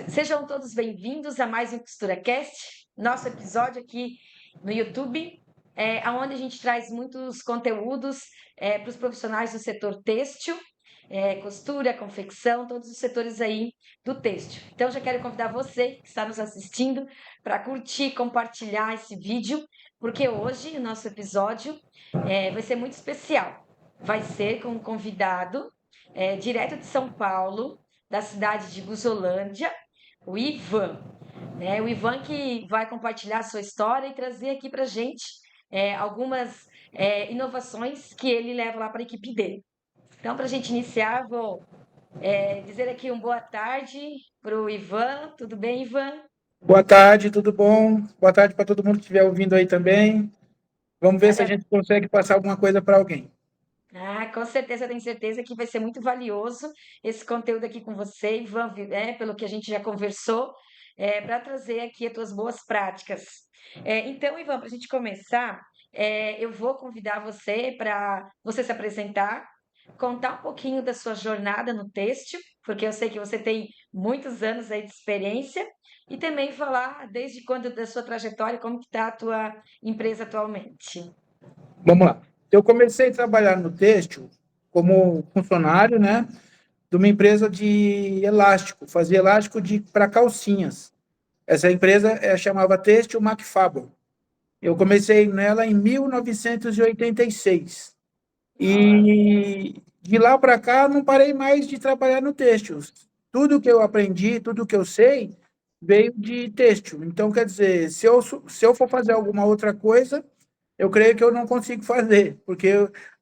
Sejam todos bem-vindos a mais um CosturaCast, nosso episódio aqui no YouTube, onde a gente traz muitos conteúdos para os profissionais do setor têxtil, costura, confecção, todos os setores aí do têxtil. Então, já quero convidar você que está nos assistindo para curtir, compartilhar esse vídeo, porque hoje o nosso episódio vai ser muito especial. Vai ser com um convidado direto de São Paulo, da cidade de Buzolândia, o Ivan, né? O Ivan que vai compartilhar a sua história e trazer aqui para a gente algumas inovações que ele leva lá para a equipe dele. Então, para a gente iniciar, vou dizer aqui uma boa tarde para o Ivan. Tudo bem, Ivan? Boa tarde, tudo bom? Boa tarde para todo mundo que estiver ouvindo aí também. Vamos ver se a Maravilha. gente consegue passar alguma coisa para alguém. Com certeza, tenho certeza que vai ser muito valioso esse conteúdo aqui com você, Ivan, pelo que a gente já conversou, para trazer aqui as tuas boas práticas. Então, Ivan, para a gente começar, eu vou convidar você para você se apresentar, contar um pouquinho da sua jornada no têxtil, porque eu sei que você tem muitos anos aí de experiência, e também falar desde quando da sua trajetória, como que está a tua empresa atualmente. Vamos lá. Eu comecei a trabalhar no têxtil como funcionário, né, de uma empresa de elástico, fazia elástico para calcinhas. Essa empresa chamava Têxtil Macfaber. Eu comecei nela em 1986. E de lá para cá, não parei mais de trabalhar no têxtil. Tudo que eu aprendi, tudo que eu sei, veio de têxtil. Então, quer dizer, se eu for fazer alguma outra coisa, eu creio que eu não consigo fazer, porque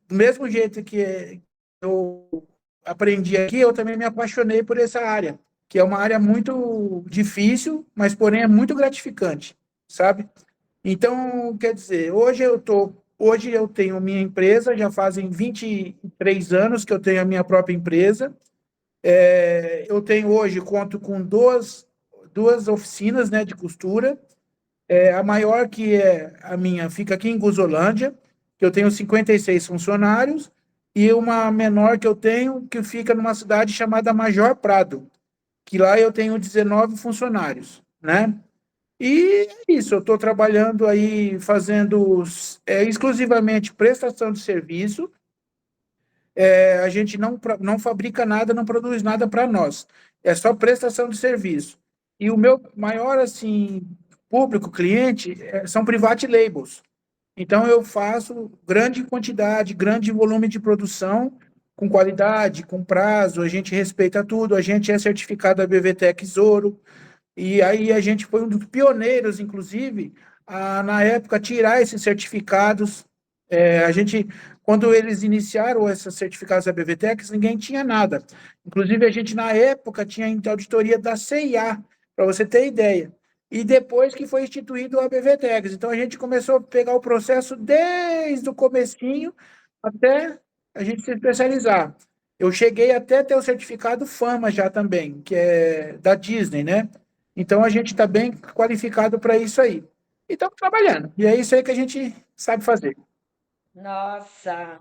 do mesmo jeito que eu aprendi aqui, eu também me apaixonei por essa área, que é uma área muito difícil, mas porém é muito gratificante, sabe? Então, quer dizer, hoje eu tenho minha empresa, já fazem 23 anos que eu tenho a minha própria empresa. Eu tenho hoje, conto com duas oficinas, né, de costura. A maior, que é a minha, fica aqui em Guzolândia, que eu tenho 56 funcionários, e uma menor que eu tenho, que fica numa cidade chamada Major Prado, que lá eu tenho 19 funcionários, né? E é isso, eu estou trabalhando aí fazendo exclusivamente prestação de serviço. A gente não fabrica nada, não produz nada para nós. É só prestação de serviço. E o meu maior assim público, cliente, são private labels. Então eu faço grande quantidade, grande volume de produção, com qualidade, com prazo, a gente respeita tudo, a gente é certificado da BVTEX Ouro. E aí a gente foi um dos pioneiros, inclusive, na época, tirar esses certificados. A gente, quando eles iniciaram esses certificados da BVTEX, ninguém tinha nada. Inclusive, a gente, na época, tinha a auditoria da CIA, para você ter ideia. E depois que foi instituído a BVTEX. Então, a gente começou a pegar o processo desde o comecinho até a gente se especializar. Eu cheguei até ter o certificado Fama já também, que é da Disney, né? Então, a gente está bem qualificado para isso aí. E estamos trabalhando. E é isso aí que a gente sabe fazer. Nossa,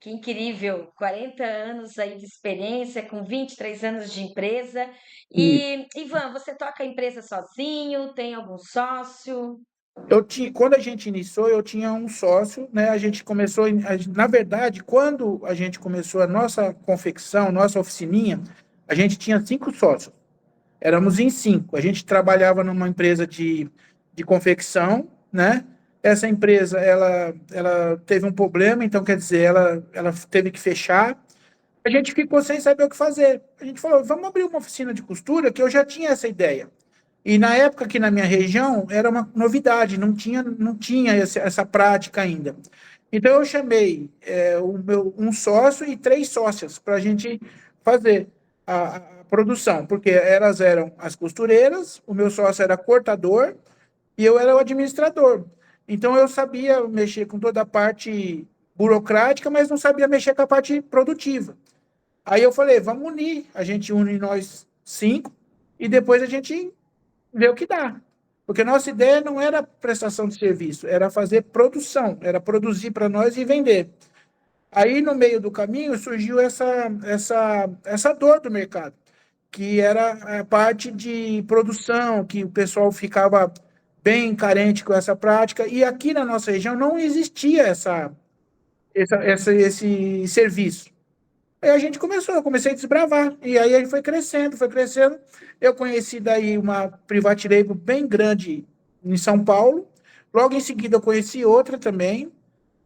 que incrível! 40 anos aí de experiência, com 23 anos de empresa. E E, Ivan, você toca a empresa sozinho? Tem algum sócio? quando a gente iniciou, eu tinha um sócio, né? A gente começou, na verdade, quando a gente começou a nossa confecção, nossa oficininha, a gente tinha 5 sócios. Éramos em 5. A gente trabalhava numa empresa de confecção, né? Essa empresa, ela teve um problema, então, quer dizer, ela teve que fechar. A gente ficou sem saber o que fazer. A gente falou, vamos abrir uma oficina de costura, que eu já tinha essa ideia. E na época aqui na minha região era uma novidade, não tinha essa prática ainda. Então eu chamei um sócio e 3 sócias para a gente fazer a produção, porque elas eram as costureiras, o meu sócio era cortador e eu era o administrador. Então eu sabia mexer com toda a parte burocrática, mas não sabia mexer com a parte produtiva. Aí eu falei, vamos unir, a gente une nós 5 e depois a gente vê o que dá. Porque nossa ideia não era prestação de serviço, era fazer produção, era produzir para nós e vender. Aí, no meio do caminho, surgiu essa dor do mercado. que era a parte de produção, que o pessoal ficava bem carente com essa prática, e aqui na nossa região não existia esse serviço. Aí a gente começou, eu comecei a desbravar, e aí ele foi crescendo, foi crescendo. Eu conheci daí uma private label bem grande em São Paulo, logo em seguida eu conheci outra também,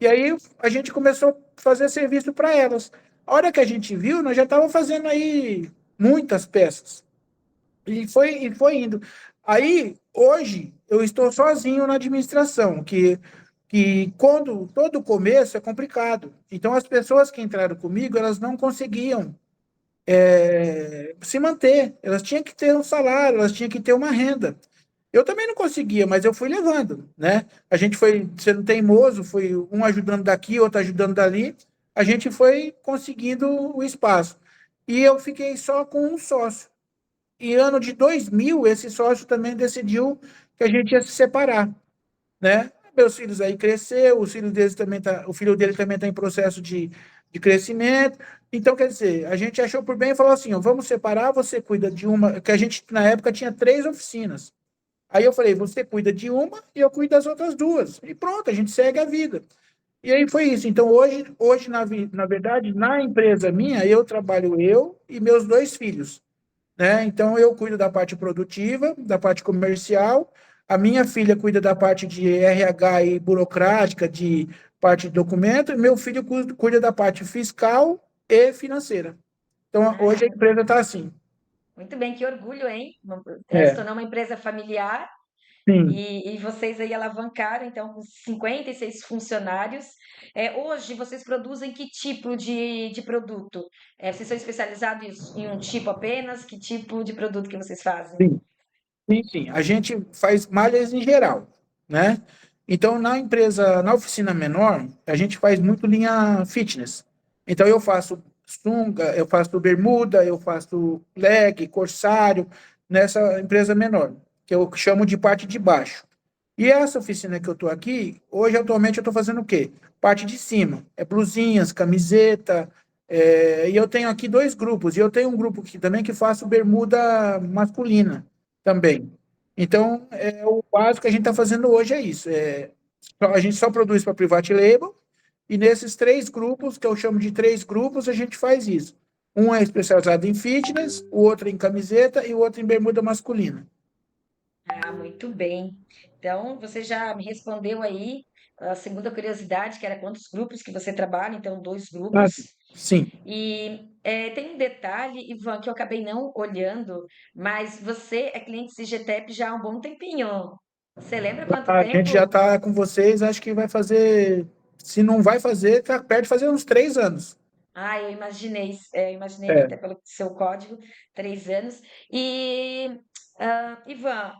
e aí a gente começou a fazer serviço para elas. A hora que a gente viu, nós já estávamos fazendo aí muitas peças. E foi indo. Aí, hoje, eu estou sozinho na administração, que quando todo começo é complicado. Então, as pessoas que entraram comigo, elas não conseguiam se manter. Elas tinham que ter um salário, elas tinham que ter uma renda. Eu também não conseguia, mas eu fui levando, né? A gente foi sendo teimoso, foi um ajudando daqui, outro ajudando dali. A gente foi conseguindo o espaço. E eu fiquei só com um sócio. E ano de 2000, esse sócio também decidiu que a gente ia se separar, né? Meus filhos aí cresceu, o filho dele também está em processo de crescimento. Então, quer dizer, a gente achou por bem e falou assim, ó, vamos separar, você cuida de uma, que a gente na época tinha 3 oficinas. Aí eu falei, você cuida de uma e eu cuido das outras 2. E pronto, a gente segue a vida. E aí foi isso. Então, hoje na verdade, na empresa minha, eu trabalho eu e meus 2 filhos, né? Então, eu cuido da parte produtiva, da parte comercial, a minha filha cuida da parte de RH e burocrática, de parte de documento, e meu filho cuida da parte fiscal e financeira. Então, hoje a Ah, empresa está assim. muito bem, que orgulho, hein? Se É, tornou uma empresa familiar sim. e vocês aí alavancaram, então, com 56 funcionários. Hoje, vocês produzem que tipo de produto? Vocês são especializados em um tipo apenas? Que tipo de produto que vocês fazem? Sim. Sim, sim. A gente faz malhas em geral, né? Então, na oficina menor, a gente faz muito linha fitness. Então, eu faço sunga, eu faço bermuda, eu faço leg, corsário, nessa empresa menor, que eu chamo de parte de baixo. E essa oficina que eu estou aqui, hoje, atualmente, eu estou fazendo o quê? Parte de cima. É blusinhas, camiseta, e eu tenho aqui 2 grupos. E eu tenho um grupo aqui também que faço bermuda masculina também. Então, o básico que a gente está fazendo hoje é isso. A gente só produz para private label, e nesses 3 grupos, que eu chamo de 3 grupos, a gente faz isso. Um é especializado em fitness, o outro em camiseta e o outro em bermuda masculina. Ah, muito bem. Então, você já me respondeu aí a segunda curiosidade, que era quantos grupos que você trabalha, então, 2 grupos. Ah, sim. E tem um detalhe, Ivan, que eu acabei não olhando, mas você é cliente CGTEP já há um bom tempinho. Você lembra quanto A gente já tempo? está com vocês, acho que vai fazer. Se não vai fazer, está perto de fazer uns 3 anos. Ah, eu imaginei É. até pelo seu código, 3 anos. E, Ivan,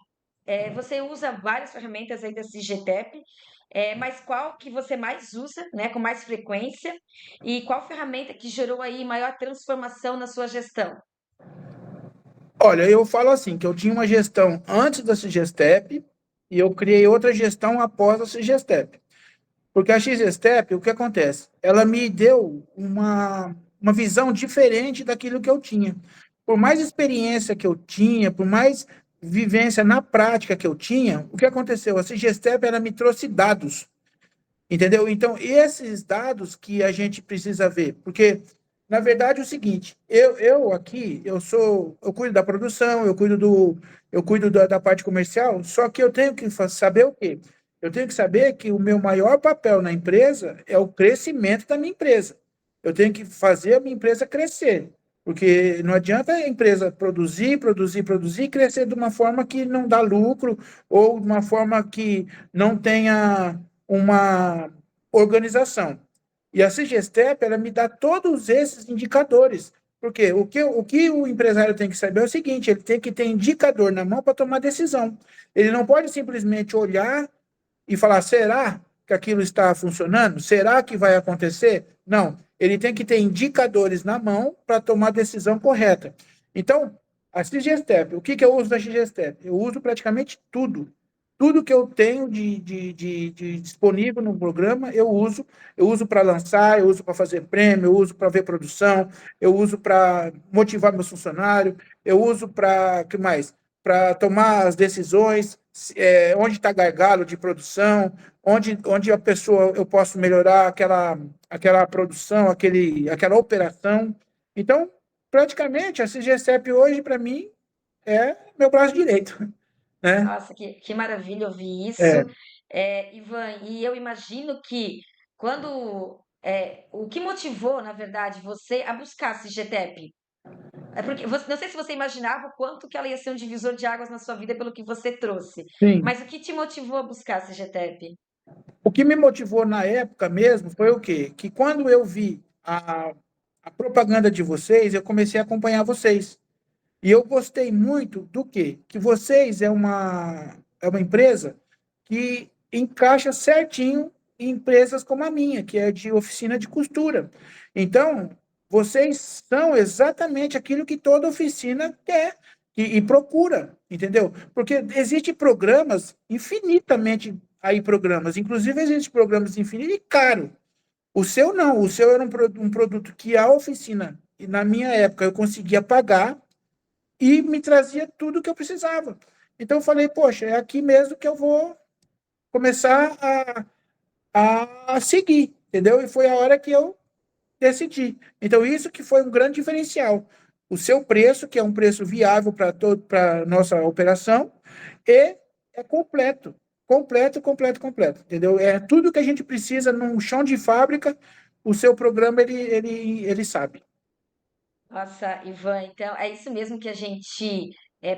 você usa várias ferramentas aí da CGTEP, mas qual que você mais usa, né, com mais frequência? E qual ferramenta que gerou aí maior transformação na sua gestão? Olha, eu falo assim, que eu tinha uma gestão antes da Sigestep e eu criei outra gestão após a Sigestep. Porque a Xstep, o que acontece? Ela me deu uma visão diferente daquilo que eu tinha. Por mais experiência que eu tinha, por mais vivência na prática que eu tinha, o que aconteceu? A Sigestep, ela me trouxe dados, entendeu? Então, esses dados que a gente precisa ver, porque, na verdade, é o seguinte, eu aqui, eu cuido da produção, eu cuido da parte comercial, só que eu tenho que saber o quê? Eu tenho que saber que o meu maior papel na empresa é o crescimento da minha empresa. Eu tenho que fazer a minha empresa crescer, porque não adianta a empresa produzir, produzir, produzir e crescer de uma forma que não dá lucro ou de uma forma que não tenha uma organização. E a Sigestep, ela me dá todos esses indicadores. Porque o que o empresário tem que saber é o seguinte: ele tem que ter indicador na mão para tomar decisão. Ele não pode simplesmente olhar e falar: será que aquilo está funcionando? Será que vai acontecer? Não. Ele tem que ter indicadores na mão para tomar a decisão correta. Então, a Sigestep, o que eu uso da Sigestep? Eu uso praticamente tudo. tudo que eu tenho de disponível no programa, eu uso para lançar, eu uso para fazer prêmio, eu uso para ver produção, eu uso para motivar meus funcionários, eu uso para, que mais? Para tomar as decisões, onde está gargalo de produção, onde a pessoa, eu posso melhorar aquela produção, aquela operação. Então, praticamente, a CGCEP hoje, para mim, é meu braço direito, né? Nossa, que maravilha ouvir isso. É, Ivan, e eu imagino que quando o que motivou, na verdade, você a buscar esse GTEP? É porque não sei se você imaginava o quanto que ela ia ser um divisor de águas na sua vida pelo que você trouxe, sim. mas o que te motivou a buscar esse GTEP? O que me motivou na época mesmo foi o quê? Que quando eu vi a propaganda de vocês, eu comecei a acompanhar vocês. E eu gostei muito do quê? Que vocês é uma empresa que encaixa certinho em empresas como a minha, que é de oficina de costura. Então, vocês são exatamente aquilo que toda oficina quer e procura, entendeu? Porque existem programas infinitamente aí programas, inclusive existem programas infinitos e caro. O seu não, o seu era um produto que a oficina, e na minha época eu conseguia pagar e me trazia tudo que eu precisava. Então eu falei, poxa, é aqui mesmo que eu vou começar a seguir, entendeu? E foi a hora que eu decidi. Então isso que foi um grande diferencial. O seu preço, que é um preço viável para nossa operação, e é completo, completo, entendeu? É tudo que a gente precisa num chão de fábrica, o seu programa ele sabe. Nossa, Ivan, então é isso mesmo que a gente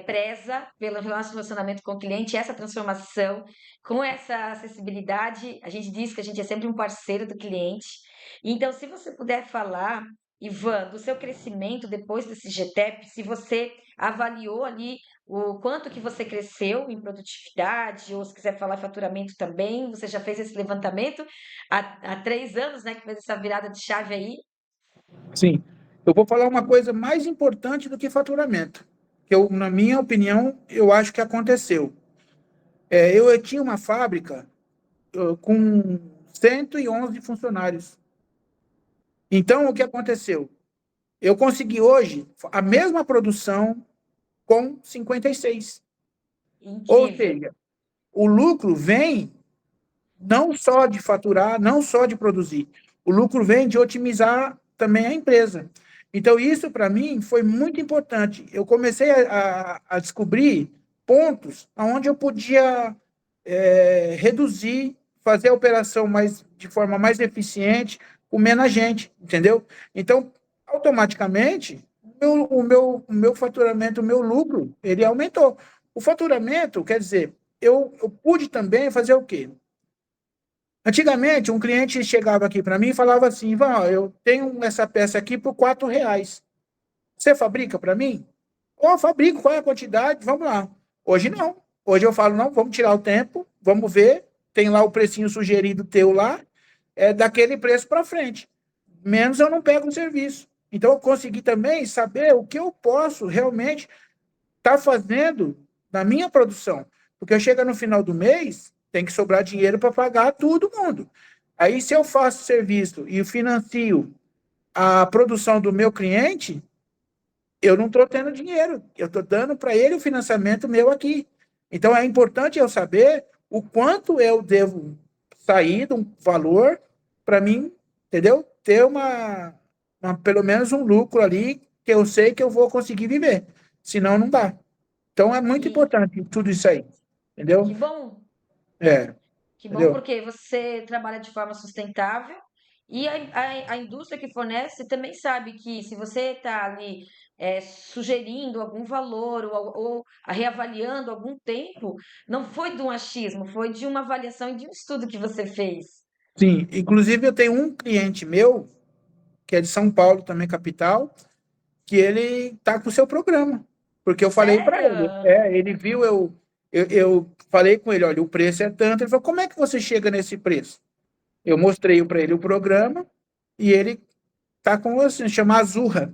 preza pelo nosso relacionamento com o cliente, essa transformação, com essa acessibilidade. A gente diz que a gente é sempre um parceiro do cliente. Então, se você puder falar, Ivan, do seu crescimento depois desse GTEP, se você avaliou ali o quanto que você cresceu em produtividade, ou se quiser falar em faturamento também, você já fez esse levantamento há 3 anos, né, que fez essa virada de chave aí. Sim. Eu vou falar uma coisa mais importante do que faturamento, que eu, na minha opinião, eu acho que aconteceu. Eu tinha uma fábrica com 111 funcionários. Então, o que aconteceu? Eu consegui hoje a mesma produção com 56. Ou Incrível. seja, o lucro vem não só de faturar, não só de produzir. O lucro vem de otimizar também a empresa. Então, isso para mim foi muito importante. Eu comecei a descobrir pontos onde eu podia reduzir, fazer a operação de forma mais eficiente, com menos gente, entendeu? Então, automaticamente, o meu faturamento, o meu lucro, ele aumentou. O faturamento, quer dizer, eu pude também fazer o quê? Antigamente, um cliente chegava aqui para mim e falava assim: Ivan, eu tenho essa peça aqui por R$ 4. Você fabrica para mim? Ou fabrico, qual é a quantidade? Vamos lá. Hoje não. Hoje eu falo: não, vamos tirar o tempo, vamos ver. Tem lá o precinho sugerido teu lá, é daquele preço para frente. Menos eu não pego o serviço. Então eu consegui também saber o que eu posso realmente estar fazendo na minha produção. Porque eu chego no final do mês, tem que sobrar dinheiro para pagar todo mundo. Aí, se eu faço serviço e financio a produção do meu cliente, eu não estou tendo dinheiro. Eu estou dando para ele o financiamento meu aqui. Então, é importante eu saber o quanto eu devo sair de um valor para mim, entendeu? Ter pelo menos um lucro ali que eu sei que eu vou conseguir viver. Senão, não dá. Então é muito E importante tudo isso aí, entendeu? que bom, É, que bom entendeu? porque você trabalha de forma sustentável e a indústria que fornece também sabe que se você está ali sugerindo algum valor ou reavaliando algum tempo, não foi de um achismo, foi de uma avaliação e de um estudo que você fez. Sim, inclusive eu tenho um cliente meu, que é de São Paulo, também capital, que ele tá com o seu programa, porque eu falei para ele, Sério? ele viu eu falei com ele, olha, o preço é tanto, ele falou, como é que você chega nesse preço? Eu mostrei para ele o programa e ele tá com assim, chama Azurra.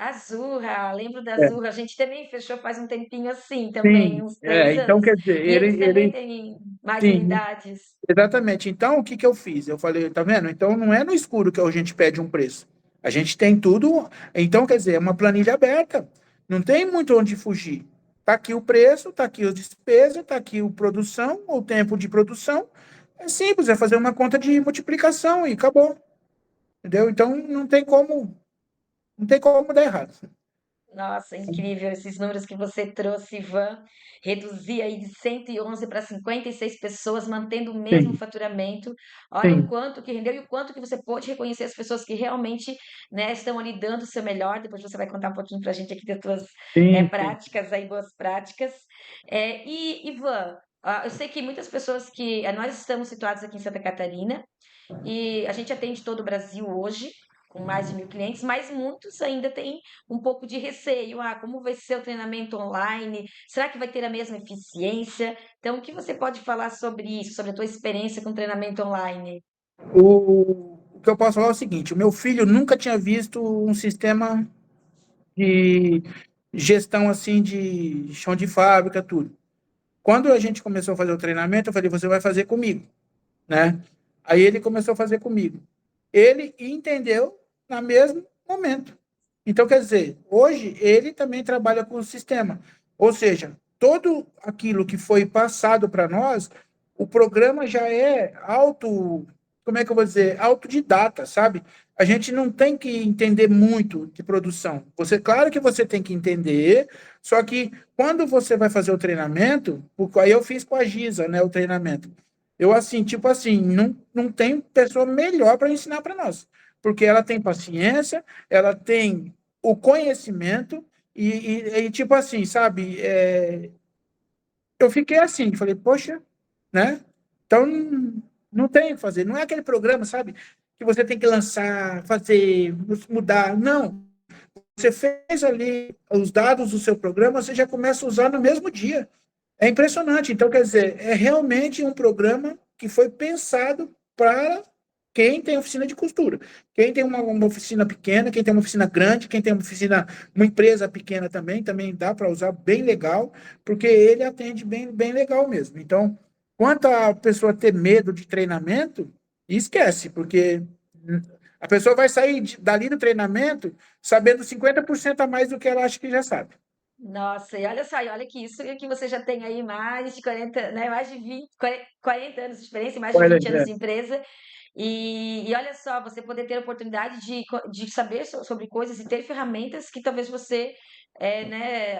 Azurra, lembro da É, Azurra. A gente também fechou faz um tempinho assim também, sim, uns 3 anos. então quer dizer, E eles também ele, têm mais sim, unidades. exatamente. Então, o que que eu fiz? Eu falei, tá vendo? Então, não é no escuro que a gente pede um preço. A gente tem tudo. Então, quer dizer, é uma planilha aberta. Não tem muito onde fugir. Tá aqui o preço, tá aqui as despesas, tá aqui o produção, o tempo de produção. É simples, é fazer uma conta de multiplicação e acabou. Entendeu? Então, não tem como dar errado. Nossa, incrível esses números que você trouxe, Ivan. Reduzir aí de 111 para 56 pessoas, mantendo o mesmo Sim, faturamento. Olha o sim, quanto que rendeu e o quanto que você pôde reconhecer as pessoas que realmente, né, estão ali dando o seu melhor. Depois você vai contar um pouquinho para a gente aqui das suas sim, sim. práticas, aí, boas práticas. E, Ivan, eu sei que muitas pessoas que... nós estamos situados aqui em Santa Catarina, e a gente atende todo o Brasil hoje, com mais de 1.000 clientes, mas muitos ainda têm um pouco de receio. Ah, como vai ser o treinamento online? Será que vai ter a mesma eficiência? Então, o que você pode falar sobre isso, sobre a tua experiência com treinamento online? O que eu posso falar é o seguinte: o meu filho nunca tinha visto um sistema de gestão assim de chão de fábrica, tudo. Quando a gente começou a fazer o treinamento, eu falei, você vai fazer comigo, né? Aí ele começou a fazer comigo. Ele entendeu no mesmo momento. Então, quer dizer, hoje ele também trabalha com o sistema. Ou seja, todo aquilo que foi passado para nós, o programa já é como é que eu vou dizer, autodidata, sabe? A gente não tem que entender muito de produção. Você, claro que você tem que entender, só que quando você vai fazer o treinamento, aí eu fiz com a Giza, né, o treinamento. Eu assim, tipo assim, não tem pessoa melhor para ensinar para nós, porque ela tem paciência, ela tem o conhecimento tipo assim, sabe? Eu fiquei assim, falei, poxa, né? Então não tem o que fazer. Não é aquele programa, sabe? Que você tem que lançar, fazer, mudar. Não. Você fez ali os dados do seu programa, você já começa a usar no mesmo dia. É impressionante. Então, quer dizer, é realmente um programa que foi pensado para quem tem oficina de costura. Quem tem uma oficina pequena, quem tem uma oficina grande, quem tem uma empresa pequena também dá para usar bem legal, porque ele atende bem legal mesmo. Então, quanto a pessoa ter medo de treinamento, esquece, porque a pessoa vai sair dali do treinamento sabendo 50% a mais do que ela acha que já sabe. Nossa, e olha só, e olha que isso que você já tem aí mais de 40, né, mais de 20, 40 anos de experiência, mais de Olha, 20 anos de empresa. E olha só, você poder ter a oportunidade de saber sobre coisas e ter ferramentas que talvez você né,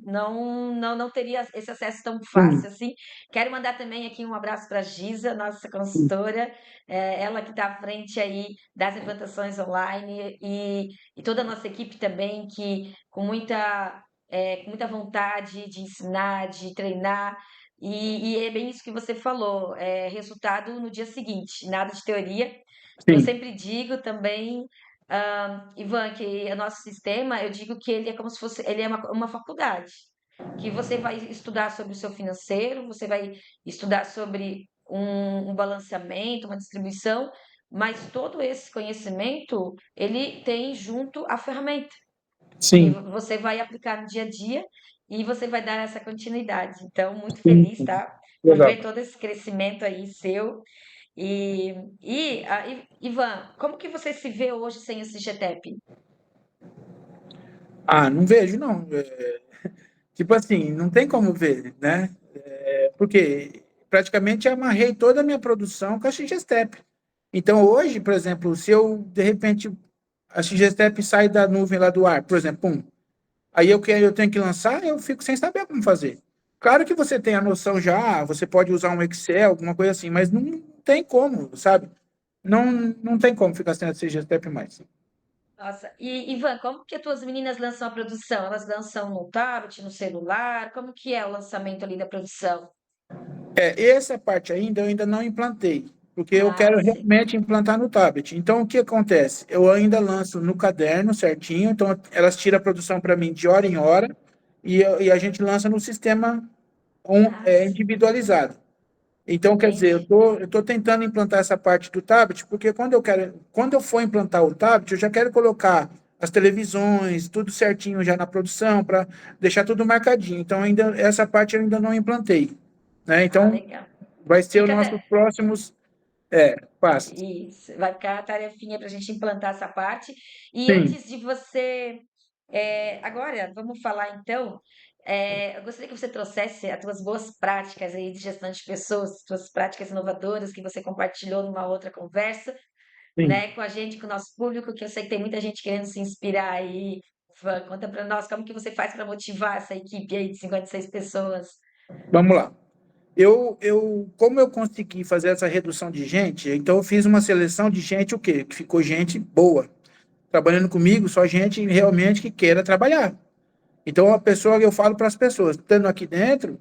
não teria esse acesso tão fácil sim, assim. Quero mandar também aqui um abraço para a Giza, nossa sim, consultora, ela que está à frente aí das implantações online e toda a nossa equipe também, que com muita vontade de ensinar, de treinar. E é bem isso que você falou, resultado no dia seguinte, nada de teoria. Eu sim, sempre digo também, Ivan, que o nosso sistema, eu digo que ele é como se fosse, ele é uma faculdade, que você vai estudar sobre o seu financeiro, você vai estudar sobre um balanceamento, uma distribuição, mas todo esse conhecimento, ele tem junto a ferramenta que sim, você vai aplicar no dia a dia e você vai dar essa continuidade. Então, muito sim, feliz, sim. tá? Por Legal. ver todo esse crescimento aí seu. Ivan, como que você se vê hoje sem esse GTEP? Ah, não vejo, não. Tipo assim, não tem como ver, né? Porque praticamente eu amarrei toda a minha produção com a XGSTEP. Então, hoje, por exemplo, se eu, de repente, a XGSTEP sai da nuvem lá do ar, por exemplo, pum, aí eu tenho que lançar, eu fico sem saber como fazer. Claro que você tem a noção já, você pode usar um Excel, alguma coisa assim, mas não tem como, sabe? Não tem como ficar sem a XGSTEP mais. Nossa, Ivan, como que as tuas meninas lançam a produção? Elas lançam no tablet, no celular? Como que é o lançamento ali da produção? Essa parte ainda eu ainda não implantei, porque eu Ah, quero sim. realmente implantar no tablet. Então, o que acontece? Eu ainda lanço no caderno certinho, então elas tiram a produção para mim de hora em hora e a gente lança no sistema Ah, sim. individualizado. Então, quer dizer, Entendi. eu tô tentando implantar essa parte do tablet, porque quando eu for implantar o tablet, eu já quero colocar as televisões, tudo certinho já na produção, para deixar tudo marcadinho. Então, ainda essa parte eu ainda não implantei, né? Então, Legal. vai ser os Fica nossos até... próximos passos. Isso, vai ficar a tarefinha para a gente implantar essa parte. E Sim, antes de você. Agora, vamos falar então. Eu gostaria que você trouxesse as tuas boas práticas aí de gestão de pessoas, suas práticas inovadoras que você compartilhou numa outra conversa, sim. né, com a gente, com o nosso público, que eu sei que tem muita gente querendo se inspirar aí. Van, conta para nós como que você faz para motivar essa equipe aí de 56 pessoas. Vamos lá. Como eu consegui fazer essa redução de gente, então eu fiz uma seleção de gente, o quê? Que ficou gente boa, trabalhando comigo, só gente realmente que queira trabalhar. Então, a pessoa, eu falo para as pessoas, estando aqui dentro,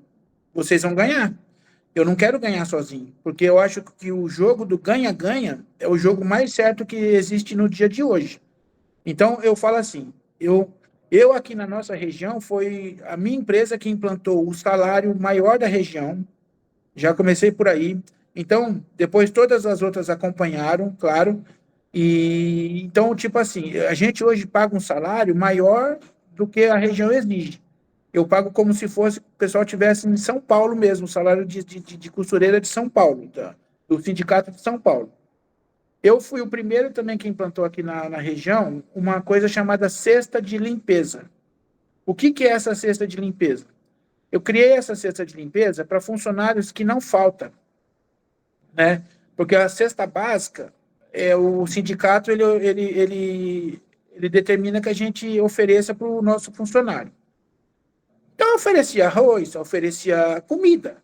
vocês vão ganhar. Eu não quero ganhar sozinho, porque eu acho que o jogo do ganha-ganha é o jogo mais certo que existe no dia de hoje. Então, eu falo assim, eu aqui na nossa região, foi a minha empresa que implantou o salário maior da região, já comecei por aí. Então, depois todas as outras acompanharam, claro. E então, tipo assim, a gente hoje paga um salário maior do que a região exige. Eu pago como se fosse o pessoal tivesse em São Paulo mesmo, o salário de costureira de São Paulo, tá? Do sindicato de São Paulo. Eu fui o primeiro também que implantou aqui na região uma coisa chamada cesta de limpeza. O que é essa cesta de limpeza? Eu criei essa cesta de limpeza para funcionários que não faltam, né? Porque a cesta básica, o sindicato ele determina que a gente ofereça para o nosso funcionário. Então, eu oferecia arroz, eu oferecia comida.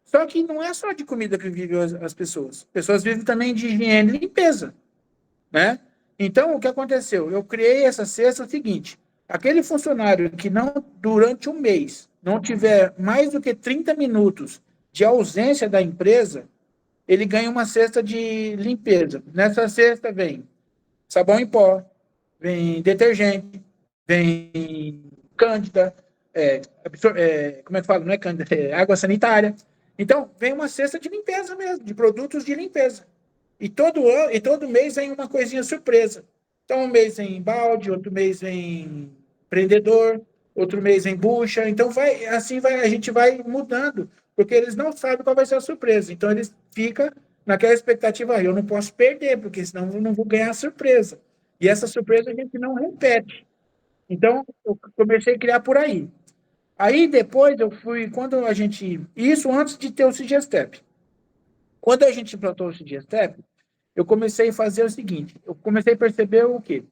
Só que não é só de comida que vivem as pessoas. As pessoas vivem também de higiene e limpeza, né? Então, o que aconteceu? Eu criei essa cesta seguinte: aquele funcionário que não, durante um mês, não tiver mais do que 30 minutos de ausência da empresa, ele ganha uma cesta de limpeza. Nessa cesta vem sabão em pó, vem detergente, vem cândida, como é que fala? Não é cândida, é água sanitária. Então, vem uma cesta de limpeza mesmo, de produtos de limpeza. E todo mês vem uma coisinha surpresa. Então, um mês vem balde, outro mês vem prendedor, outro mês vem bucha. Então, a gente vai mudando, porque eles não sabem qual vai ser a surpresa. Então, eles ficam naquela expectativa, eu não posso perder, porque senão eu não vou ganhar a surpresa. E essa surpresa a gente não repete. Então, eu comecei a criar por aí. Aí, depois, eu fui, quando a gente... Isso antes de ter o Sigestep. Quando a gente implantou o Sigestep, eu comecei a fazer o seguinte, eu comecei a perceber o quê?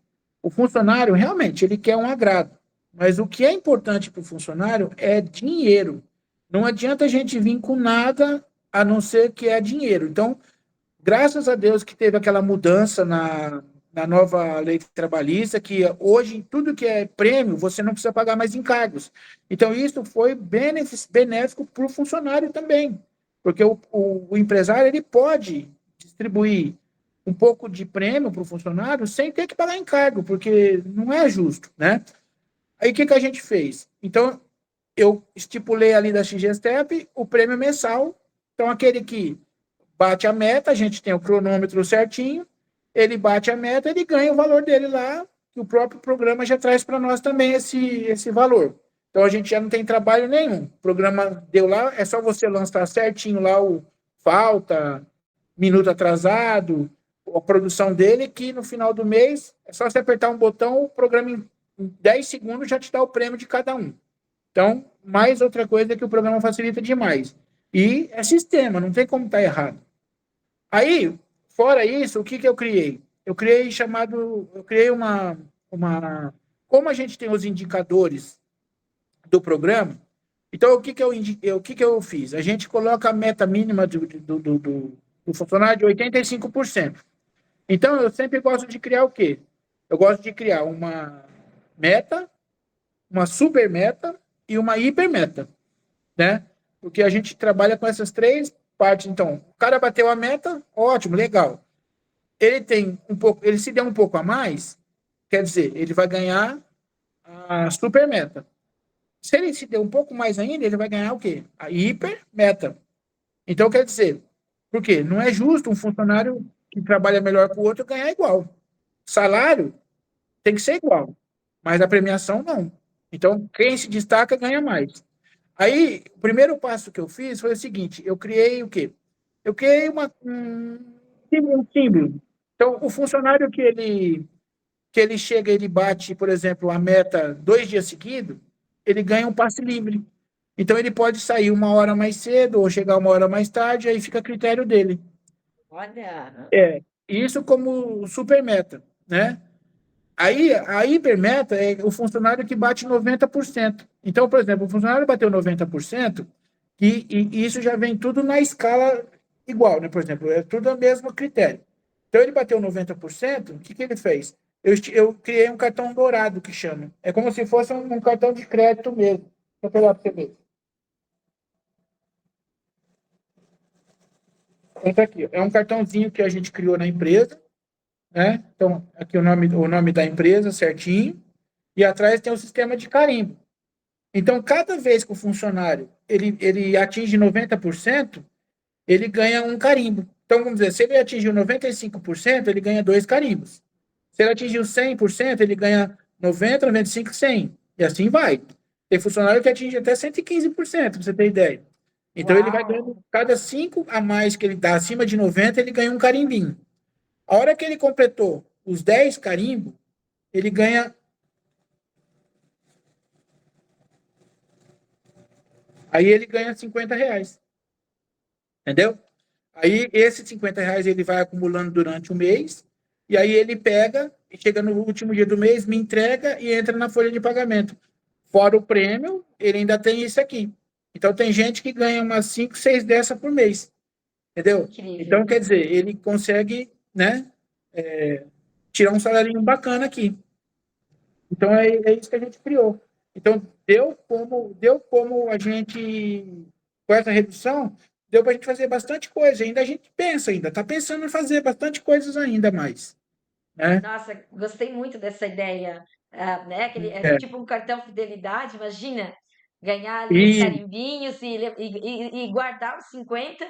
O funcionário, realmente, ele quer um agrado, mas o que é importante para o funcionário é dinheiro. Não adianta a gente vir com nada a não ser que é dinheiro. Então, graças a Deus que teve aquela mudança na nova lei trabalhista, que hoje tudo que é prêmio, você não precisa pagar mais encargos. Então, isso foi benéfico para o funcionário também, porque o empresário ele pode distribuir um pouco de prêmio para o funcionário sem ter que pagar encargo, porque não é justo, né? Aí o que, que a gente fez? Então, eu estipulei ali da XGSTEP o prêmio mensal. Então, aquele que bate a meta, a gente tem o cronômetro certinho, ele bate a meta, ele ganha o valor dele lá, que o próprio programa já traz para nós também esse valor. Então a gente já não tem trabalho nenhum. O programa deu lá, é só você lançar certinho lá o falta, minuto atrasado, a produção dele, que no final do mês é só você apertar um botão, o programa em 10 segundos já te dá o prêmio de cada um. Então, mais outra coisa que o programa facilita demais. E é sistema, não tem como estar errado. Aí, fora isso, o que, que eu criei? Eu criei como a gente tem os indicadores do programa, então o que, que eu fiz? A gente coloca a meta mínima do funcionário de 85%. Então, eu sempre gosto de criar o quê? Eu gosto de criar uma meta, uma super meta e uma hiper meta, né? Porque a gente trabalha com essas três partes. Então, o cara bateu a meta, ótimo, legal. Ele tem um pouco, ele se der um pouco a mais, quer dizer, ele vai ganhar a super meta. Se ele se der um pouco mais ainda, ele vai ganhar o quê? A hiper meta. Então, quer dizer, por quê? Não é justo um funcionário que trabalha melhor que o outro ganhar igual. Salário tem que ser igual, mas a premiação não. Então, quem se destaca ganha mais. Aí, o primeiro passo que eu fiz foi o seguinte: eu criei o quê? Eu criei um símbolo. Então, o funcionário que ele chega, ele bate, por exemplo, a meta 2 dias seguidos, ele ganha um passe livre. Então, ele pode sair 1 hora mais cedo ou chegar 1 hora mais tarde, aí fica a critério dele. Olha, Isso como super meta, né? Aí, a hipermeta é o funcionário que bate 90%. Então, por exemplo, o funcionário bateu 90%, e isso já vem tudo na escala igual, né? Por exemplo, é tudo o mesmo critério. Então, ele bateu 90%, o que ele fez? Eu criei um cartão dourado, que chama. É como se fosse um cartão de crédito mesmo. Deixa eu pegar para você ver. Esse aqui, é um cartãozinho que a gente criou na empresa, né? Então, aqui o nome da empresa certinho, e atrás tem o sistema de carimbo. Então, cada vez que o funcionário ele atinge 90%, ele ganha um carimbo. Então, vamos dizer, se ele atingiu 95%, ele ganha 2 carimbos. Se ele atingiu 100%, ele ganha 90, 95, 100. E assim vai. Tem funcionário que atinge até 115%, para você ter ideia. Então, ele vai ganhando, uau! cada 5 a mais que ele dá acima de 90, ele ganha um carimbinho. A hora que ele completou os 10 carimbos, ele ganha. Aí ele ganha R$ 50. Entendeu? Aí esses R$ 50 ele vai acumulando durante o mês, e aí ele pega e chega no último dia do mês, me entrega e entra na folha de pagamento. Fora o prêmio, ele ainda tem isso aqui. Então tem gente que ganha umas 5, 6 dessa por mês. Entendeu? Então, Incrível. quer dizer, ele consegue, né, tirar um salarinho bacana aqui. Então é isso que a gente criou. Então deu como a gente, com essa redução, deu para a gente fazer bastante coisa. Ainda a gente pensa, ainda está pensando em fazer bastante coisas ainda mais, né? Nossa, gostei muito dessa ideia, né? É É, tipo um cartão fidelidade, imagina ganhar ali os e carimbinhos e guardar os 50.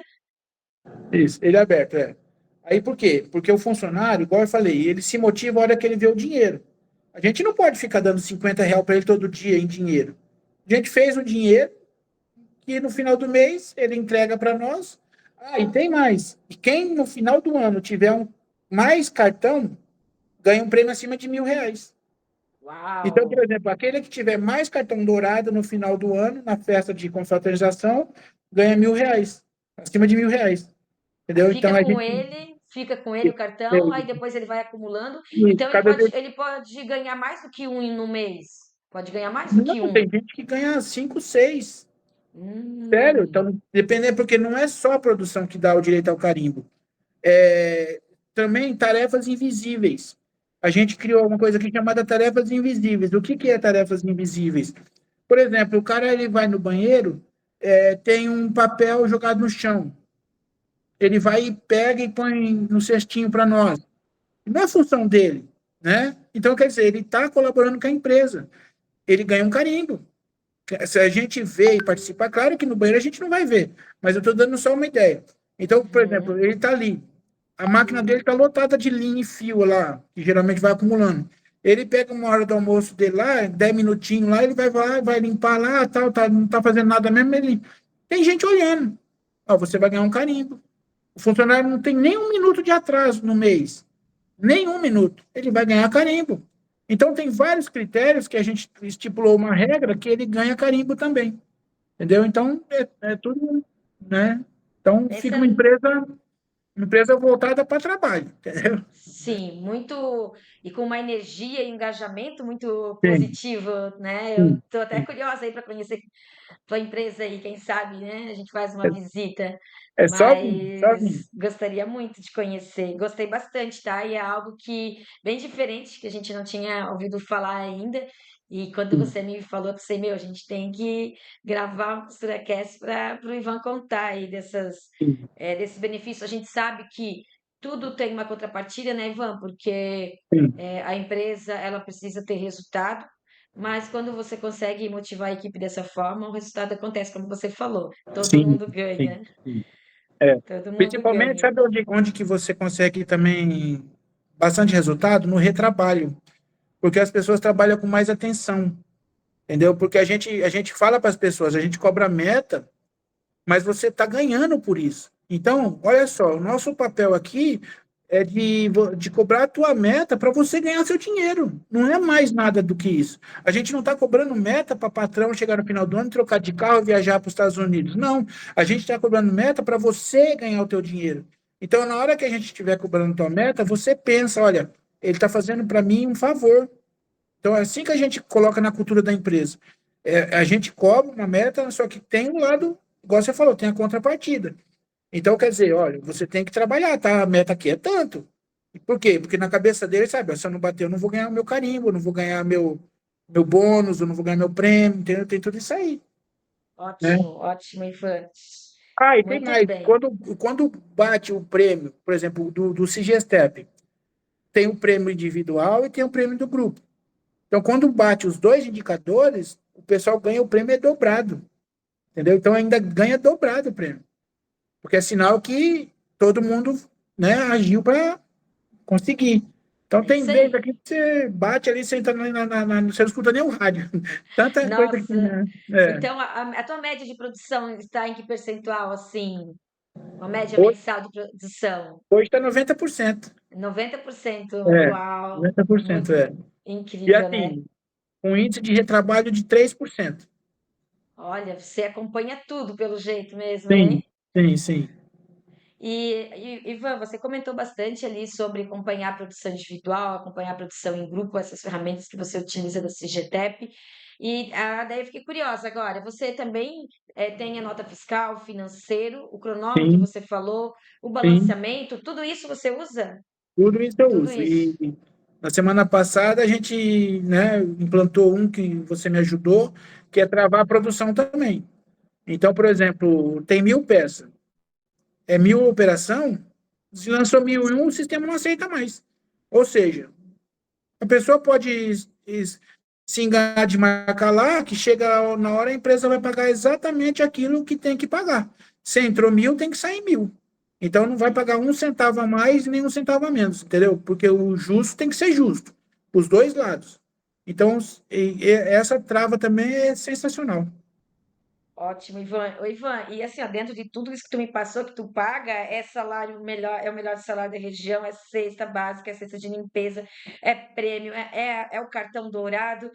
isso, ele é aberto, é. Aí por quê? Porque o funcionário, igual eu falei, ele se motiva a hora que ele vê o dinheiro. A gente não pode ficar dando R$ 50 para ele todo dia em dinheiro. A gente fez o dinheiro, que no final do mês ele entrega para nós. Ah, e tem mais. E quem no final do ano tiver mais cartão, ganha um prêmio acima de R$ 1.000. Então, por Uau! exemplo, aquele que tiver mais cartão dourado no final do ano, na festa de confraternização, ganha R$ 1.000. Acima de R$ 1.000. Entendeu? Então a gente. Fica com ele o cartão, aí depois ele vai acumulando. Isso, Então cada vez. ele pode ganhar mais do que um no mês. Pode ganhar mais do Não, que tem um. gente que ganha 5, 6. Sério? Hum, Então, dependendo, porque não é só a produção que dá o direito ao carimbo. Também tarefas invisíveis. A gente criou uma coisa aqui chamada tarefas invisíveis. O que é tarefas invisíveis? Por exemplo, o cara ele vai no banheiro, tem um papel jogado no chão. Ele vai e pega e põe no cestinho para nós. Não é função dele, né? Então, quer dizer, ele está colaborando com a empresa. Ele ganha um carimbo. Se a gente vê e participar, claro que no banheiro a gente não vai ver, mas eu estou dando só uma ideia. Então, por exemplo, uhum. ele está ali, a máquina dele está lotada de linha e fio lá, que geralmente vai acumulando. Ele pega uma hora do almoço dele lá, 10 minutinhos lá, ele vai lá, vai limpar lá, tal, tá, não está fazendo nada mesmo, ele. Tem gente olhando. Ó, você vai ganhar um carimbo. O funcionário não tem nem um minuto de atraso no mês. Nem um minuto. Ele vai ganhar carimbo. Então, tem vários critérios que a gente estipulou uma regra que ele ganha carimbo também. Entendeu? Então, é tudo, né? Então, fica uma Essa, empresa voltada para trabalho, entendeu? sim, muito e com uma energia e engajamento muito Sim, positivo, né? Eu sim, estou até sim. curiosa aí para conhecer tua empresa aí, quem sabe, né? A gente faz uma visita, É só vir, só mas vir. gostaria muito de conhecer. Gostei bastante, tá? E é algo que bem diferente que a gente não tinha ouvido falar ainda. E quando Sim, você me falou, eu pensei, meu, a gente tem que gravar um CosturaCast para o Ivan contar aí sim, desses benefícios. A gente sabe que tudo tem uma contrapartida, né, Ivan? Porque sim, a empresa ela precisa ter resultado, mas quando você consegue motivar a equipe dessa forma, o resultado acontece, como você falou. Todo sim, mundo sim, ganha. sim. É. Todo mundo Principalmente, ganha. sabe onde que você consegue também bastante resultado? No retrabalho. porque as pessoas trabalham com mais atenção, entendeu? Porque a gente fala para as pessoas, a gente cobra meta, mas você está ganhando por isso. Então, olha só, o nosso papel aqui é de cobrar a tua meta para você ganhar seu dinheiro. Não é mais nada do que isso. A gente não está cobrando meta para patrão chegar no final do ano, trocar de carro e viajar para os Estados Unidos. Não. A gente está cobrando meta para você ganhar o teu dinheiro. Então, na hora que a gente estiver cobrando tua meta, você pensa, olha, ele está fazendo para mim um favor. Então, é assim que a gente coloca na cultura da empresa. A gente cobra uma meta, só que tem um lado, igual você falou, tem a contrapartida. Então, quer dizer, olha, você tem que trabalhar, tá? A meta aqui é tanto. Por quê? Porque na cabeça dele, sabe, se eu não bater, eu não vou ganhar o meu carimbo, eu não vou ganhar meu bônus, eu não vou ganhar meu prêmio, entendeu? Tem tudo isso aí, né? Ótimo, ótimo, Ivan. Ah, e tem Muito mais. bem. Quando bate o prêmio, por exemplo, do CGSTEP, tem o prêmio individual e tem o prêmio do grupo. Então, quando bate os dois indicadores, o pessoal ganha o prêmio dobrado, entendeu? Então, ainda ganha dobrado o prêmio. Porque é sinal que todo mundo, né, agiu para conseguir. Então, É tem isso vezes aí. aqui que você bate ali, você, entra você não escuta nem o rádio. Tanta coisa que, Nossa. né? É. Então, a tua média de produção está em que percentual, assim? Uma média Hoje mensal de produção? está 90%. 90%. É, Uau! 90%, Muito é. E incrível, né? assim, um índice de retrabalho de 3%. Olha, você acompanha tudo pelo jeito mesmo, Sim, hein? sim, sim. Ivan, você comentou bastante ali sobre acompanhar a produção individual, acompanhar a produção em grupo, essas ferramentas que você utiliza da CGTEP. Daí eu fiquei curiosa agora. Você também tem a nota fiscal, financeiro, o cronômetro que Sim, você falou, o sim. balanceamento, tudo isso você usa? Tudo isso eu Tudo uso. isso. E na semana passada a gente, né, implantou um que você me ajudou, que é travar a produção também. Então, por exemplo, tem 1.000 peças. É 1.000 operação, se lançou 1.001, o sistema não aceita mais. Ou seja, a pessoa pode se enganar de marcar lá, que chega na hora a empresa vai pagar exatamente aquilo que tem que pagar. Se entrou 1.000, tem que sair 1.000. Então não vai pagar um centavo a mais nem um centavo a menos, entendeu? Porque o justo tem que ser justo, os dois lados. Então, essa trava também é sensacional. Ótimo, Ivan. Ô, Ivan, e assim, ó, dentro de tudo isso que tu me passou, que tu paga, é salário melhor, é o melhor salário da região, é cesta básica, é cesta de limpeza, é prêmio, é o cartão dourado.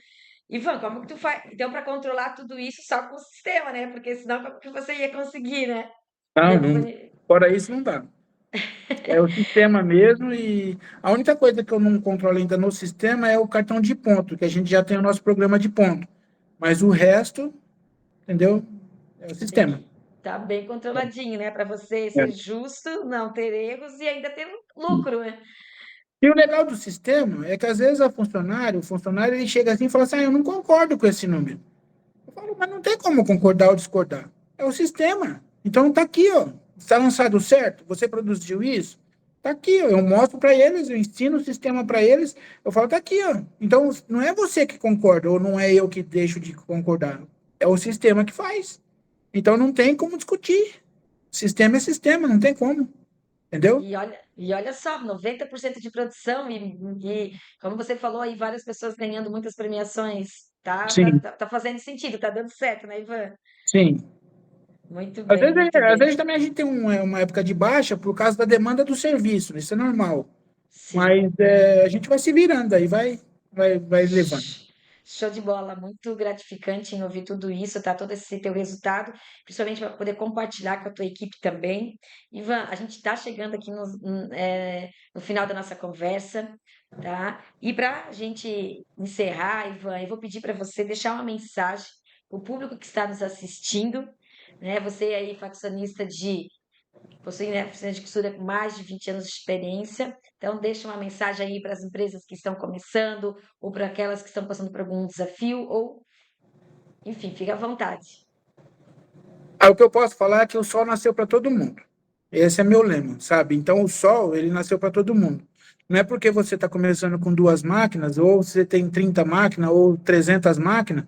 Ivan, como que tu faz? Então, para controlar tudo isso só com o sistema, né? Porque senão como que você ia conseguir, né? Não, Ia não, funil- fora isso não dá. É o sistema mesmo e a única coisa que eu não controlo ainda no sistema é o cartão de ponto, que a gente já tem o nosso programa de ponto. Mas o resto, entendeu? É o Tem sistema. que estar bem controladinho, né? Para você É. ser justo, não ter erros e ainda ter lucro, né? E o legal do sistema é que às vezes o funcionário ele chega assim e fala assim, eu não concordo com esse número. Eu falo, mas não tem como concordar ou discordar. É o sistema. Então tá aqui, ó. Está lançado certo? Você produziu isso? Tá aqui, ó. Eu mostro para eles, eu ensino o sistema para eles. Eu falo, tá aqui, ó. Então não é você que concorda ou não é eu que deixo de concordar. É o sistema que faz. Então não tem como discutir. Sistema é sistema, não tem como. Entendeu? E olha só, 90% de produção como você falou aí, várias pessoas ganhando muitas premiações. Tá, tá, Sim, tá, tá fazendo sentido, tá dando certo, né, Ivan? sim. Muito Às bem, vezes, muito às bem. vezes também a gente tem uma época de baixa por causa da demanda do serviço, isso é normal. Sim. Mas a gente vai se virando aí, vai levando. Show de bola, muito gratificante em ouvir tudo isso, tá? Todo esse teu resultado, principalmente para poder compartilhar com a tua equipe também. Ivan, a gente está chegando aqui no final da nossa conversa, tá? E para a gente encerrar, Ivan, eu vou pedir para você deixar uma mensagem para o público que está nos assistindo, né? Você aí, faccionista possui, né, oficina de costura com mais de 20 anos de experiência. Então, deixa uma mensagem aí para as empresas que estão começando, ou para aquelas que estão passando por algum desafio, ou, enfim, fica à vontade. Aí o que eu posso falar é que o sol nasceu para todo mundo. Esse é meu lema, sabe? Então o sol, ele nasceu para todo mundo. Não é porque você está começando com 2 máquinas, ou você tem 30 máquinas, ou 300 máquinas,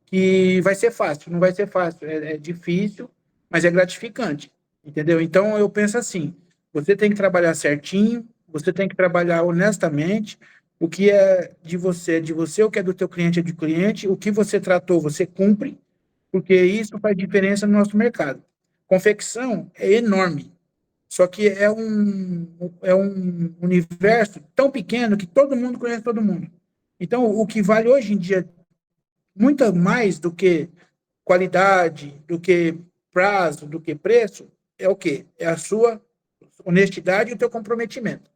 que vai ser fácil. Não vai ser fácil. É difícil, mas é gratificante. Entendeu? Então eu penso assim: você tem que trabalhar certinho, você tem que trabalhar honestamente, O que é de você, o que é do teu cliente é de cliente, o que você tratou, você cumpre, porque isso faz diferença no nosso mercado. Confecção é enorme, só que é um universo tão pequeno que todo mundo conhece todo mundo. Então, o que vale hoje em dia, muito mais do que qualidade, do que prazo, do que preço, é o quê? É a sua honestidade e o teu comprometimento.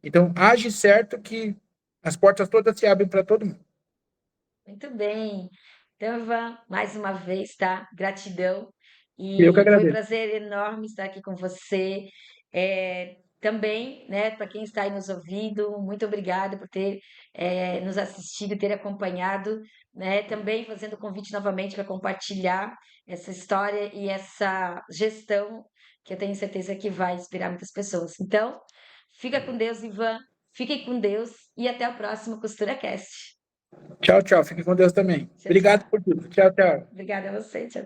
Então, age certo que as portas todas se abrem para todo mundo. Muito bem. Então, Ivan, mais uma vez, tá? Gratidão. Eu que E foi um agradeço. prazer enorme estar aqui com você. Também, né, para quem está aí nos ouvindo, muito obrigada por ter nos assistido, ter acompanhado, né? Também fazendo o convite novamente para compartilhar essa história e essa gestão que eu tenho certeza que vai inspirar muitas pessoas. Então, fica com Deus, Ivan. Fiquem com Deus e até o próximo CosturaCast. Tchau, tchau. Fique com Deus também. Tchau, tchau. Obrigado por tudo. Tchau, tchau. Obrigada a você. Tchau.